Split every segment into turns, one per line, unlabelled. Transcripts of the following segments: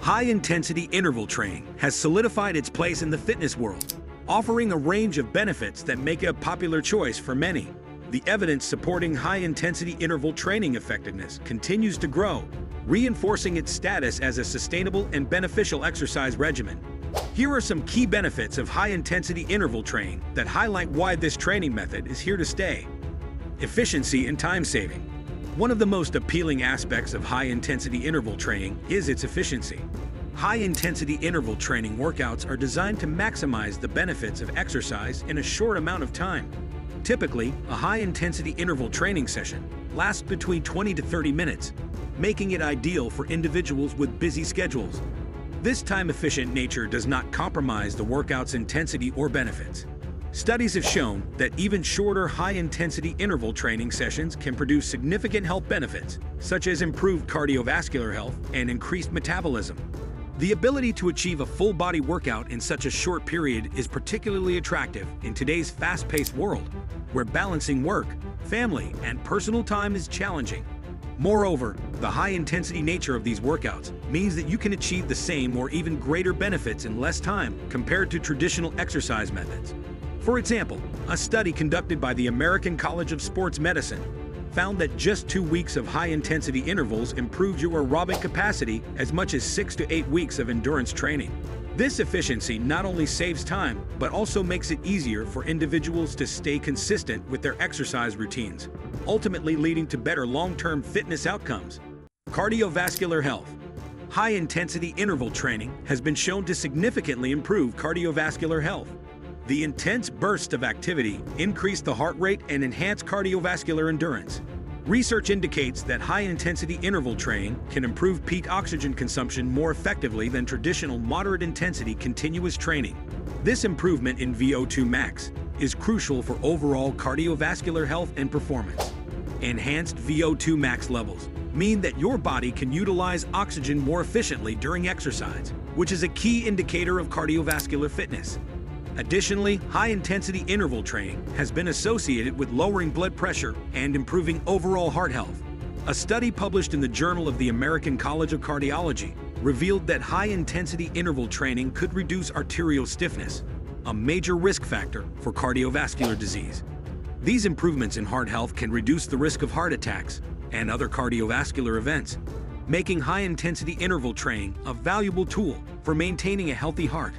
High-intensity interval training has solidified its place in the fitness world, offering a range of benefits that make it a popular choice for many. The evidence supporting high-intensity interval training effectiveness continues to grow, reinforcing its status as a sustainable and beneficial exercise regimen. Here are some key benefits of high-intensity interval training that highlight why this training method is here to stay. Efficiency and time saving. One of the most appealing aspects of high-intensity interval training is its efficiency. High-intensity interval training workouts are designed to maximize the benefits of exercise in a short amount of time. Typically, a high-intensity interval training session lasts between 20 to 30 minutes, making it ideal for individuals with busy schedules. This time-efficient nature does not compromise the workout's intensity or benefits. Studies have shown that even shorter high-intensity interval training sessions can produce significant health benefits, such as improved cardiovascular health and increased metabolism. The ability to achieve a full-body workout in such a short period is particularly attractive in today's fast-paced world, where balancing work, family, and personal time is challenging. Moreover, the high-intensity nature of these workouts means that you can achieve the same or even greater benefits in less time compared to traditional exercise methods. For example, a study conducted by the American College of Sports Medicine found that just 2 weeks of high-intensity intervals improved your aerobic capacity as much as 6 to 8 weeks of endurance training. This efficiency not only saves time, but also makes it easier for individuals to stay consistent with their exercise routines, ultimately leading to better long-term fitness outcomes. Cardiovascular health. High-intensity interval training has been shown to significantly improve cardiovascular health. The intense bursts of activity increase the heart rate and enhance cardiovascular endurance. Research indicates that high-intensity interval training can improve peak oxygen consumption more effectively than traditional moderate-intensity continuous training. This improvement in VO2 max is crucial for overall cardiovascular health and performance. Enhanced VO2 max levels mean that your body can utilize oxygen more efficiently during exercise, which is a key indicator of cardiovascular fitness. Additionally, high-intensity interval training has been associated with lowering blood pressure and improving overall heart health. A study published in the Journal of the American College of Cardiology revealed that high-intensity interval training could reduce arterial stiffness, a major risk factor for cardiovascular disease. These improvements in heart health can reduce the risk of heart attacks and other cardiovascular events, making high-intensity interval training a valuable tool for maintaining a healthy heart.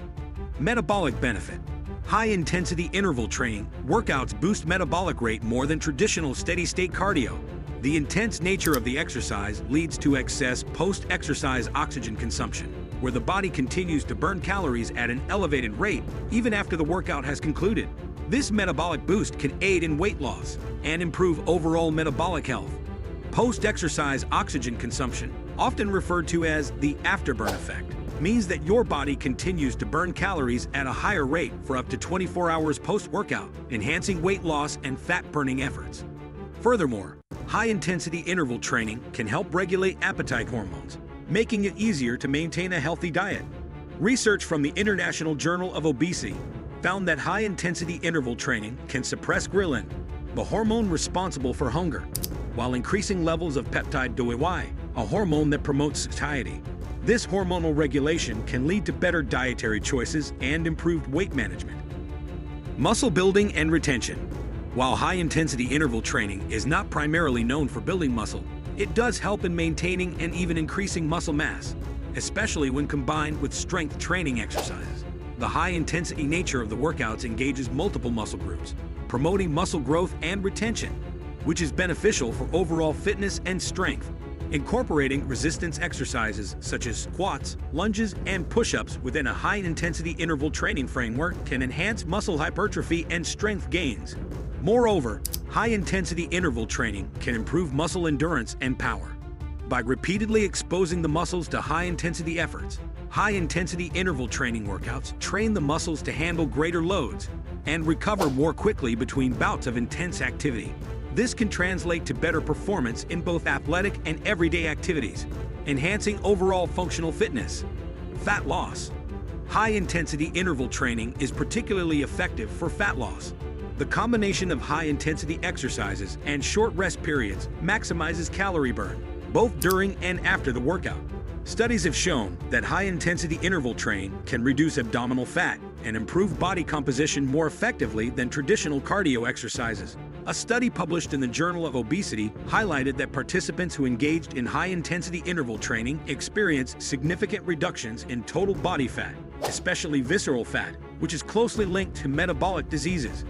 Metabolic benefit. High-intensity interval training workouts boost metabolic rate more than traditional steady-state cardio. The intense nature of the exercise leads to excess post-exercise oxygen consumption, where the body continues to burn calories at an elevated rate even after the workout has concluded. This metabolic boost can aid in weight loss and improve overall metabolic health. Post-exercise oxygen consumption, often referred to as the afterburn effect, means that your body continues to burn calories at a higher rate for up to 24 hours post-workout, enhancing weight loss and fat-burning efforts. Furthermore, high-intensity interval training can help regulate appetite hormones, making it easier to maintain a healthy diet. Research from the International Journal of Obesity found that high-intensity interval training can suppress ghrelin, the hormone responsible for hunger, while increasing levels of peptide DOY, a hormone that promotes satiety. This hormonal regulation can lead to better dietary choices and improved weight management. Muscle building and retention. While high-intensity interval training is not primarily known for building muscle, it does help in maintaining and even increasing muscle mass, especially when combined with strength training exercises. The high-intensity nature of the workouts engages multiple muscle groups, promoting muscle growth and retention, which is beneficial for overall fitness and strength. Incorporating resistance exercises such as squats, lunges, and push-ups within a high-intensity interval training framework can enhance muscle hypertrophy and strength gains. Moreover, high-intensity interval training can improve muscle endurance and power. By repeatedly exposing the muscles to high-intensity efforts, high-intensity interval training workouts train the muscles to handle greater loads and recover more quickly between bouts of intense activity. This can translate to better performance in both athletic and everyday activities, enhancing overall functional fitness. Fat loss. High-intensity interval training is particularly effective for fat loss. The combination of high-intensity exercises and short rest periods maximizes calorie burn, both during and after the workout. Studies have shown that high-intensity interval training can reduce abdominal fat and improve body composition more effectively than traditional cardio exercises. A study published in the Journal of Obesity highlighted that participants who engaged in high-intensity interval training experienced significant reductions in total body fat, especially visceral fat, which is closely linked to metabolic diseases.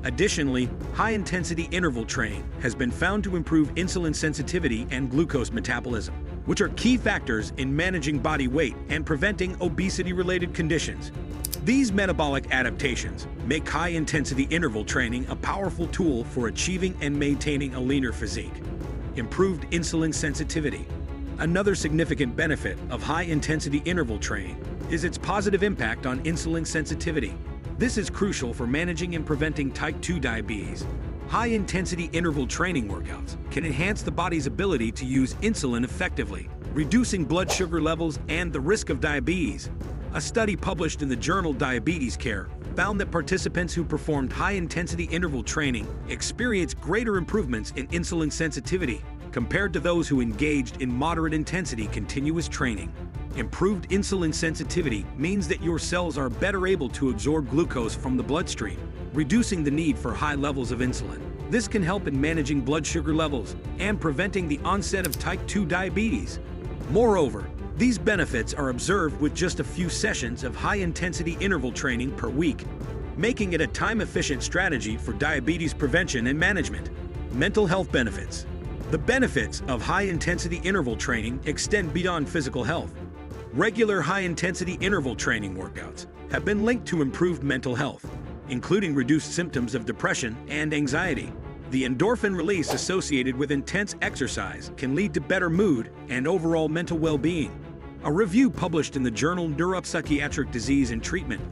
Additionally, high-intensity interval training has been found to improve insulin sensitivity and glucose metabolism, which are key factors in managing body weight and preventing obesity-related conditions. These metabolic adaptations make high-intensity interval training a powerful tool for achieving and maintaining a leaner physique. Improved insulin sensitivity. Another significant benefit of high-intensity interval training is its positive impact on insulin sensitivity. This is crucial for managing and preventing type 2 diabetes. High-intensity interval training workouts can enhance the body's ability to use insulin effectively, reducing blood sugar levels and the risk of diabetes. A study published in the journal Diabetes Care found that participants who performed high-intensity interval training experienced greater improvements in insulin sensitivity compared to those who engaged in moderate-intensity continuous training. Improved insulin sensitivity means that your cells are better able to absorb glucose from the bloodstream, reducing the need for high levels of insulin. This can help in managing blood sugar levels and preventing the onset of type 2 diabetes. Moreover, these benefits are observed with just a few sessions of high-intensity interval training per week, making it a time-efficient strategy for diabetes prevention and management. Mental health benefits. The benefits of high-intensity interval training extend beyond physical health. Regular high-intensity interval training workouts have been linked to improved mental health, including reduced symptoms of depression and anxiety. The endorphin release associated with intense exercise can lead to better mood and overall mental well-being. A review published in the journal Neuropsychiatric Disease and Treatment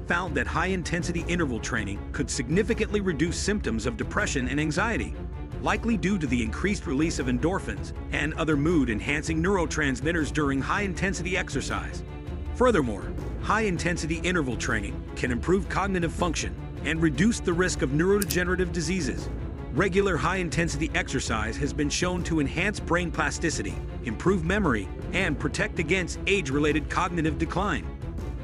found that high-intensity interval training could significantly reduce symptoms of depression and anxiety, likely due to the increased release of endorphins and other mood-enhancing neurotransmitters during high-intensity exercise. Furthermore, high-intensity interval training can improve cognitive function and reduce the risk of neurodegenerative diseases. Regular high-intensity exercise has been shown to enhance brain plasticity, improve memory, and protect against age-related cognitive decline.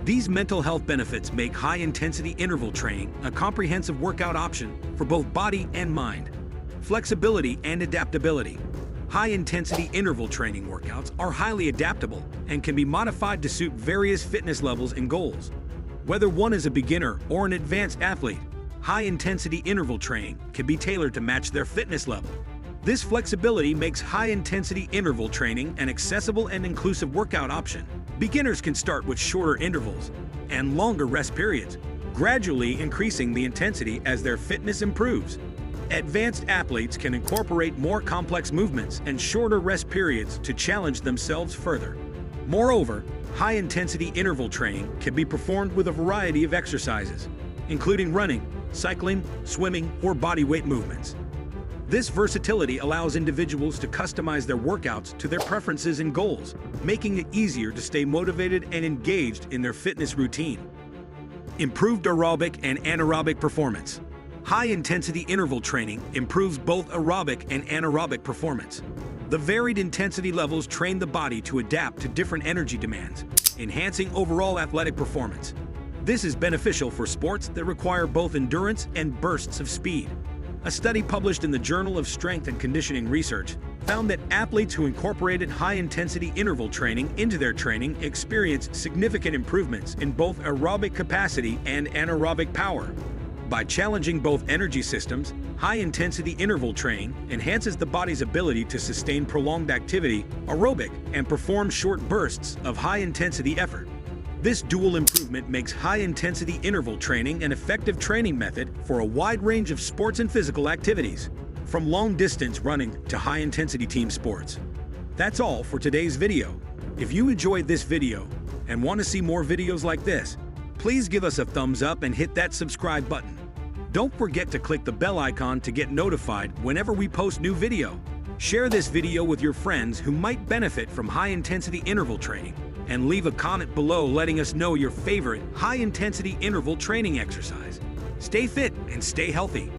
These mental health benefits make high-intensity interval training a comprehensive workout option for both body and mind. Flexibility and adaptability. High-intensity interval training workouts are highly adaptable and can be modified to suit various fitness levels and goals. Whether one is a beginner or an advanced athlete, high-intensity interval training can be tailored to match their fitness level. This flexibility makes high-intensity interval training an accessible and inclusive workout option. Beginners can start with shorter intervals and longer rest periods, gradually increasing the intensity as their fitness improves. Advanced athletes can incorporate more complex movements and shorter rest periods to challenge themselves further. Moreover, high-intensity interval training can be performed with a variety of exercises, including running, cycling, swimming, or body weight movements. This versatility allows individuals to customize their workouts to their preferences and goals, making it easier to stay motivated and engaged in their fitness routine. Improved aerobic and anaerobic performance. High-intensity interval training improves both aerobic and anaerobic performance. The varied intensity levels train the body to adapt to different energy demands, enhancing overall athletic performance. This is beneficial for sports that require both endurance and bursts of speed. A study published in the Journal of Strength and Conditioning Research found that athletes who incorporated high-intensity interval training into their training experienced significant improvements in both aerobic capacity and anaerobic power. By challenging both energy systems, high-intensity interval training enhances the body's ability to sustain prolonged activity, aerobic, and perform short bursts of high-intensity effort. This dual improvement makes high-intensity interval training an effective training method for a wide range of sports and physical activities, from long-distance running to high-intensity team sports. That's all for today's video. If you enjoyed this video and want to see more videos like this, please give us a thumbs up and hit that subscribe button. Don't forget to click the bell icon to get notified whenever we post new video. Share this video with your friends who might benefit from high-intensity interval training, and leave a comment below letting us know your favorite high-intensity interval training exercise. Stay fit and stay healthy.